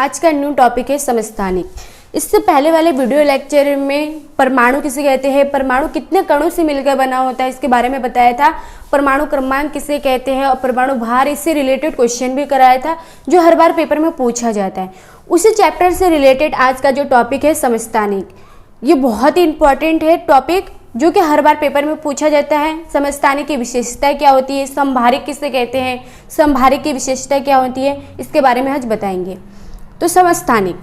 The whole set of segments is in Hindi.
आज का न्यू टॉपिक है समस्थानिक। इससे पहले वाले वीडियो लेक्चर में परमाणु किसे कहते हैं, परमाणु कितने कणों से मिलकर बना होता है, इसके बारे में बताया था। परमाणु क्रमांक किसे कहते हैं और परमाणु भार, इससे रिलेटेड क्वेश्चन भी कराया था जो हर बार पेपर में पूछा जाता है। उसी चैप्टर से रिलेटेड आज का जो टॉपिक है समस्थानिक, ये बहुत ही इंपॉर्टेंट है टॉपिक जो कि हर बार पेपर में पूछा जाता है। समस्थानिक की विशेषता क्या होती है, समभारिक किसे कहते हैं, समभारिक की विशेषता क्या होती है, इसके बारे में आज बताएंगे। तो समस्थानिक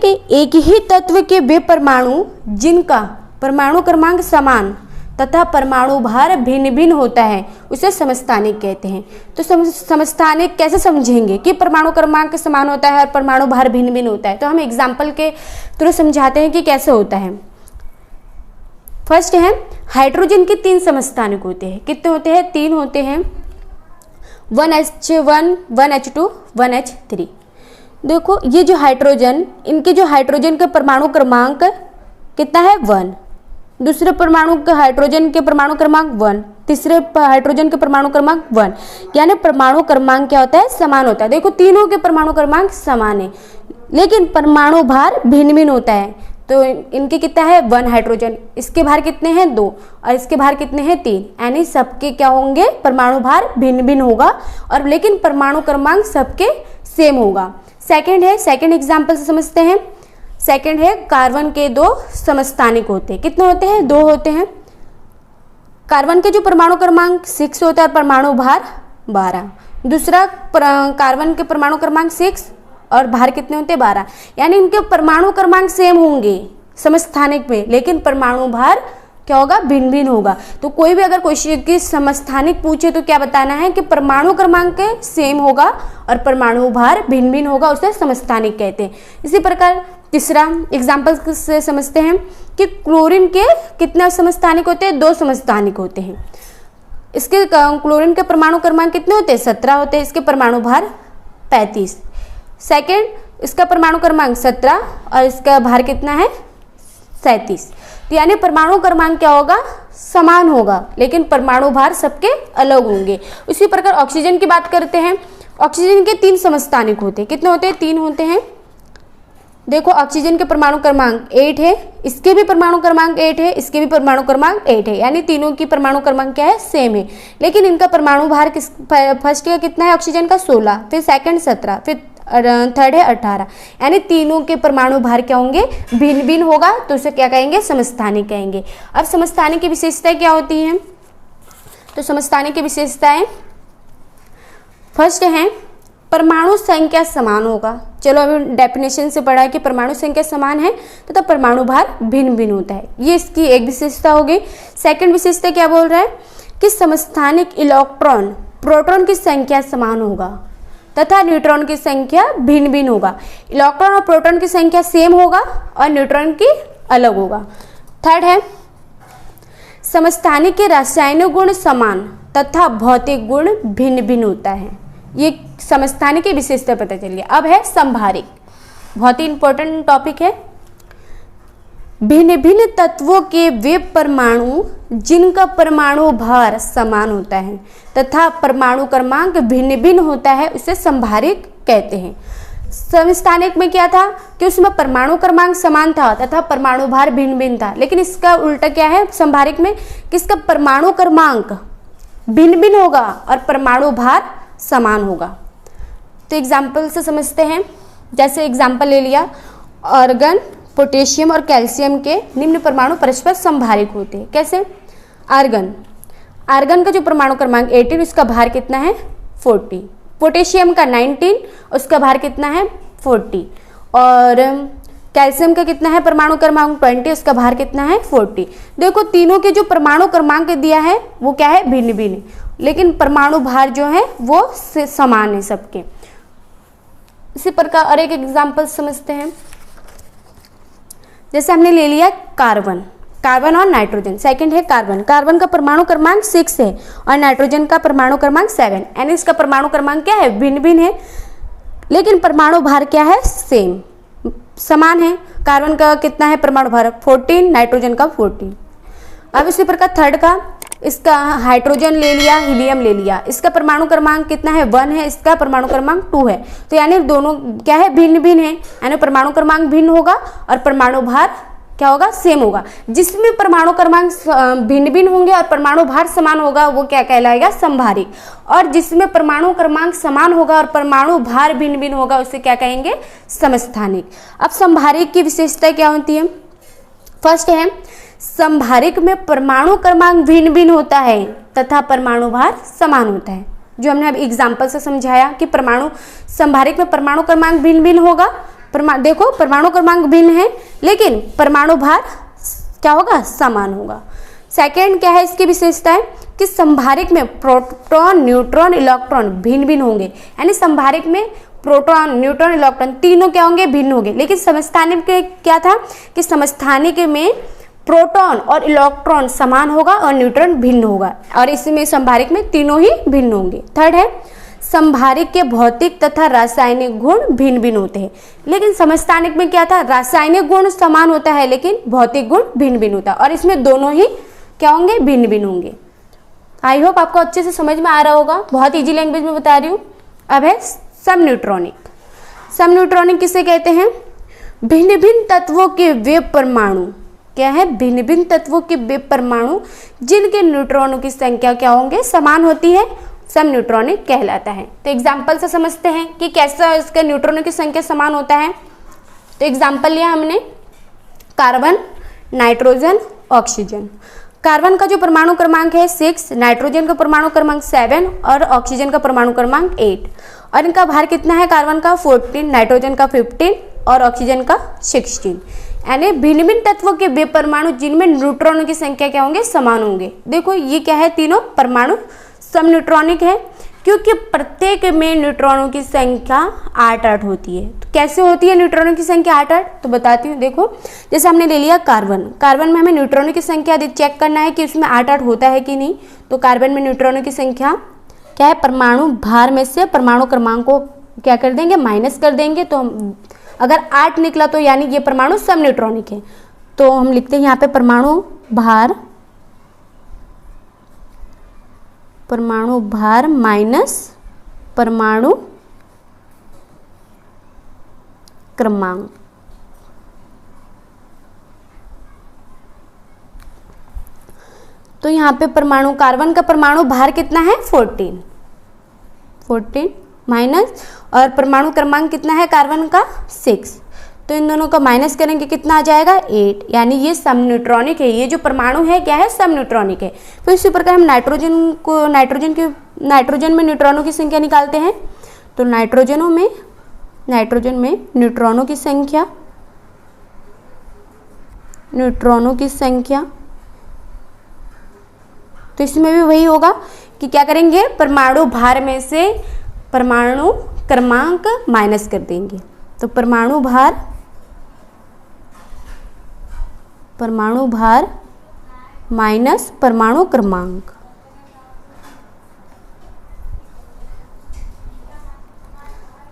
एक ही तत्व के वे परमाणु जिनका परमाणु क्रमांक समान तथा परमाणु भार भिन्न भिन्न होता है उसे समस्थानिक कहते हैं। तो समस्थानिक कैसे समझेंगे कि परमाणु क्रमांक समान होता है और परमाणु भार भिन्न भिन्न होता है, तो हम एग्जाम्पल के थ्रू समझाते हैं कि कैसे होता है। फर्स्ट है हाइड्रोजन के 3 समस्थानिक होते हैं। कितने होते हैं? 3 होते हैं, 1H1, 1H2, 1H3। देखो ये जो हाइड्रोजन, इनके जो हाइड्रोजन का परमाणु क्रमांक कितना है? 1। दूसरे परमाणु के हाइड्रोजन के परमाणु क्रमांक 1, तीसरे हाइड्रोजन के परमाणु क्रमांक 1, यानी परमाणु क्रमांक क्या होता है? समान होता है। देखो तीनों के परमाणु क्रमांक समान है लेकिन परमाणु भार भिन्न भिन्न होता है। तो इनके कितना है? 1 हाइड्रोजन, इसके भार कितने हैं? 2 और इसके भार कितने हैं? 3, यानी सबके क्या होंगे? परमाणु भार भिन्न भिन्न होगा और लेकिन परमाणु क्रमांक सबके सेम होगा। सेकंड है, सेकंड एग्जाम्पल से समझते हैं। सेकंड है कार्बन के 2 समस्थानिक होते हैं। कितने होते हैं? 2 होते हैं। कार्बन के जो परमाणु क्रमांक 6 होता है और परमाणु भार 12। दूसरा कार्बन के परमाणु क्रमांक 6 और भार कितने होते हैं? 12, यानी इनके परमाणु क्रमांक सेम होंगे समस्थानिक में, लेकिन परमाणु भार क्या होगा? भिन्न भिन्न होगा। तो कोई भी अगर क्वेश्चन की समस्थानिक पूछे तो क्या बताना है कि परमाणु क्रमांक सेम होगा और परमाणु भार भिन्न भिन्न होगा, उसे समस्थानिक कहते हैं। इसी प्रकार तीसरा एग्जाम्पल से समझते हैं कि क्लोरीन के कितने समस्थानिक होते हैं? 2 समस्थानिक होते हैं। इसके क्लोरीन के परमाणु क्रमांक कितने होते हैं? 17 होते हैं। इसके परमाणु भार 35। सेकेंड, इसका परमाणु क्रमांक 17 और इसका भार कितना है? 37। तो यानी परमाणु क्रमांक क्या होगा? समान होगा लेकिन परमाणु भार सबके अलग होंगे। उसी प्रकार ऑक्सीजन की बात करते हैं। ऑक्सीजन के 3 समस्थानिक होते हैं। कितने होते हैं? 3 होते हैं। देखो ऑक्सीजन के परमाणु क्रमांक 8 है, इसके भी परमाणु क्रमांक 8 है, इसके भी परमाणु क्रमांक 8 है, यानी तीनों की परमाणु क्रमांक क्या है? सेम है। लेकिन इनका परमाणु भार फर्स्ट का कितना है? ऑक्सीजन का 16, फिर सेकंड 17, फिर थर्ड है 18, यानी तीनों के परमाणु भार क्या होंगे? भिन्न भिन्न होगा, तो उसे क्या कहेंगे? समस्थानिक कहेंगे। अब समस्थानिक की विशेषताएं क्या होती हैं? तो समस्थानिक की विशेषताएं फर्स्ट है परमाणु संख्या समान होगा। चलो अभी डेफिनेशन से पढ़ा है कि परमाणु संख्या समान है तथा तो परमाणु भार भिन्न भिन्न होता है, ये इसकी एक विशेषता होगी। सेकंड विशेषता क्या बोल रहा है कि समस्थानिक इलेक्ट्रॉन प्रोटॉन की संख्या समान होगा तथा न्यूट्रॉन की संख्या भिन्न भिन्न होगा। इलेक्ट्रॉन और प्रोटॉन की संख्या सेम होगा और न्यूट्रॉन की अलग होगा। थर्ड है समस्थानिक के रासायनिक गुण समान तथा भौतिक गुण भिन्न भिन्न होता है। ये समस्थानिक की विशेषता पता चलिए। अब है समभारिक, बहुत ही इंपॉर्टेंट टॉपिक है। भिन्न भिन्न तत्वों के वे परमाणु जिनका परमाणु भार समान होता है तथा परमाणु क्रमांक भिन्न भिन्न होता है उसे समभारिक कहते हैं। समस्थानिक में क्या था कि उसमें परमाणु क्रमांक समान था तथा परमाणु भार भिन्न भिन्न था, लेकिन इसका उल्टा क्या है समभारिक में कि इसका परमाणु क्रमांक भिन्न भिन्न होगा और परमाणु भार समान होगा। तो एग्जाम्पल से समझते हैं। जैसे एग्जाम्पल ले लिया, आर्गन, पोटेशियम और कैल्शियम के निम्न परमाणु परस्पर समभारिक होते हैं। कैसे? आर्गन का जो परमाणु क्रमांक 18, उसका भार कितना है? 40। पोटेशियम का 19, उसका भार कितना है? 40। और कैल्शियम का कितना है परमाणु क्रमांक? 20, उसका भार कितना है? 40। देखो तीनों के जो परमाणु क्रमांक दिया है वो क्या है? भिन्न भिन्न, लेकिन परमाणु भार जो है वो समान है सबके। इसी प्रकार और एक एग्जाम्पल समझते हैं। जैसे हमने ले लिया कार्बन और नाइट्रोजन। सेकंड है कार्बन का परमाणु क्रमांक 6 है और नाइट्रोजन का परमाणु क्रमांक 7, यानी इसका परमाणु क्रमांक क्या है? भिन्न भिन्न है, लेकिन परमाणु भार क्या है? सेम, समान है। कार्बन का कितना है परमाणु भार? 14, नाइट्रोजन का 14। अब इसी प्रकार थर्ड का इसका हाइड्रोजन ले लिया, हीलियम ले लिया, इसका परमाणु क्रमांक कितना है 1 है, इसका परमाणु क्रमांक 2 है, तो यानी दोनों क्या है भिन्न भिन्न है, यानी परमाणु क्रमांक भिन्न होगा और परमाणु भार क्या होगा सेम होगा। जिसमें परमाणु क्रमांक भिन्न भिन्न होंगे और परमाणु भार समान होगा वो क्या कहलाएगा समभारिक, और जिसमें परमाणु क्रमांक समान होगा और परमाणु भार भिन्न भिन्न होगा उसे क्या कहेंगे समस्थानिक। अब समभारिक की विशेषता क्या होती है? फर्स्ट है समभारिक में परमाणु क्रमांक भिन्न भिन्न होता है तथा परमाणु भार समान होता है, जो हमने अब एग्जाम्पल से समझाया कि परमाणु समभारिक में परमाणु क्रमांक भिन्न भिन्न होगा, देखो परमाणु क्रमांक भिन्न है लेकिन परमाणु भार क्या होगा समान होगा। सेकेंड क्या है इसकी विशेषताएं कि समभारिक में प्रोटॉन न्यूट्रॉन इलेक्ट्रॉन भिन्न भिन्न होंगे, यानी समभारिक में प्रोटॉन न्यूट्रॉन इलेक्ट्रॉन तीनों क्या होंगे भिन्न होंगे, लेकिन समस्थानिक के क्या था कि समस्थानिक में प्रोटॉन और इलेक्ट्रॉन समान होगा और न्यूट्रॉन भिन्न होगा, और इसमें समभारिक में तीनों ही भिन्न होंगे। थर्ड है समभारिक के भौतिक तथा रासायनिक गुण भिन्न भिन्न होते हैं, लेकिन समस्थानिक में क्या था रासायनिक गुण समान होता है लेकिन भौतिक गुण भिन्न भिन्न होता है, और इसमें दोनों ही क्या होंगे भिन्न भिन्न होंगे। आई होप आपको अच्छे से समझ में आ रहा होगा, बहुत इजी लैंग्वेज में बता रही हूँ। अब है समन्यूट्रॉनिक। समन्यूट्रॉनिक किसे कहते हैं? भिन्न भिन्न तत्वों के वे परमाणु, क्या है भिन्न भिन्न तत्वों के वे परमाणु जिनके न्यूट्रॉनों की संख्या क्या होंगे समान होती है, समन्यूट्रॉनिक कहलाता है। तो एग्जाम्पल से समझते हैं कि कैसा इसका न्यूट्रॉनों की संख्या समान होता है। तो एग्जाम्पल लिया हमने कार्बन, नाइट्रोजन, ऑक्सीजन। कार्बन का जो परमाणु क्रमांक है 6, नाइट्रोजन का परमाणु क्रमांक 7 और ऑक्सीजन का परमाणु क्रमांक 8, और इनका भार कितना है कार्बन का 14, नाइट्रोजन का 15 और ऑक्सीजन का 16, यानी भिन्न भिन्न तत्वों के वे परमाणु जिनमें न्यूट्रॉनों की संख्या क्या होंगे समान होंगे। देखो ये क्या है तीनों परमाणु समन्यूट्रॉनिक है क्योंकि प्रत्येक में न्यूट्रॉनों की संख्या 8-8 होती है। तो कैसे होती है न्यूट्रॉनों की संख्या 8-8? तो बताती हूँ। देखो जैसे हमने ले लिया कार्बन, कार्बन में हमें न्यूट्रॉनों की संख्या चेक करना है कि उसमें 8-8 होता है कि नहीं। तो कार्बन में न्यूट्रॉनों की संख्या क्या है परमाणु भार में से परमाणु क्रमांक को क्या कर देंगे माइनस कर देंगे, तो हम अगर 8 निकला तो यानी ये परमाणु समन्यूट्रॉनिक है। तो हम लिखते हैं यहाँ पे परमाणु भार माइनस परमाणु क्रमांक। तो यहाँ पे परमाणु कार्बन का परमाणु भार कितना है 14 माइनस, और परमाणु क्रमांक कितना है कार्बन का 6, तो इन दोनों का माइनस करेंगे कितना आ जाएगा 8, यानी ये समन्यूट्रॉनिक है। ये जो परमाणु है क्या है समन्यूट्रॉनिक है। फिर इसी प्रकार हम नाइट्रोजन में न्यूट्रॉनों की संख्या निकालते हैं। तो नाइट्रोजन में न्यूट्रॉनों की संख्या तो इसमें भी वही होगा कि क्या करेंगे भार में से परमाणु क्रमांक माइनस कर देंगे। तो परमाणु भार माइनस परमाणु क्रमांक।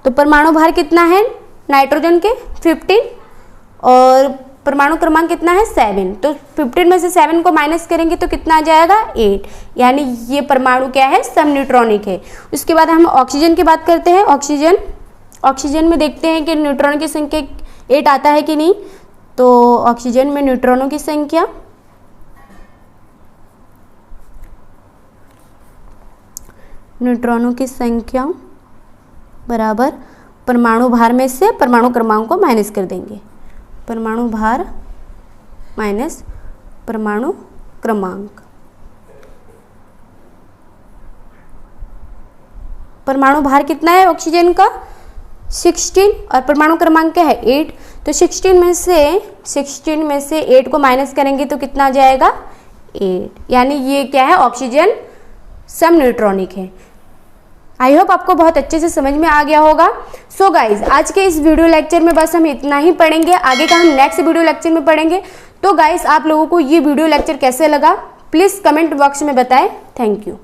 तो परमाणु भार कितना है नाइट्रोजन के 15 और परमाणु क्रमांक कितना है 7, तो 15 में से 7 को माइनस करेंगे तो कितना आ जाएगा 8, यानी ये परमाणु क्या है समन्यूट्रॉनिक है। उसके बाद हम ऑक्सीजन की बात करते हैं। ऑक्सीजन में देखते हैं कि न्यूट्रॉन की संख्या 8 आता है कि नहीं। तो ऑक्सीजन में न्यूट्रॉनों की संख्या बराबर परमाणु भार में से परमाणु क्रमांक को माइनस कर देंगे। परमाणु भार माइनस परमाणु क्रमांक। परमाणु भार कितना है ऑक्सीजन का 16 और परमाणु क्रमांक क्या है 8, तो 16 में से 8 को माइनस करेंगे तो कितना आ जाएगा 8, यानी ये क्या है ऑक्सीजन समन्यूट्रॉनिक है। आई होप आपको बहुत अच्छे से समझ में आ गया होगा। सो गाइज आज के इस वीडियो लेक्चर में बस हम इतना ही पढ़ेंगे, आगे का हम नेक्स्ट वीडियो लेक्चर में पढ़ेंगे। तो गाइज आप लोगों को ये वीडियो लेक्चर कैसे लगा प्लीज़ कमेंट बॉक्स में बताएं। Thank you.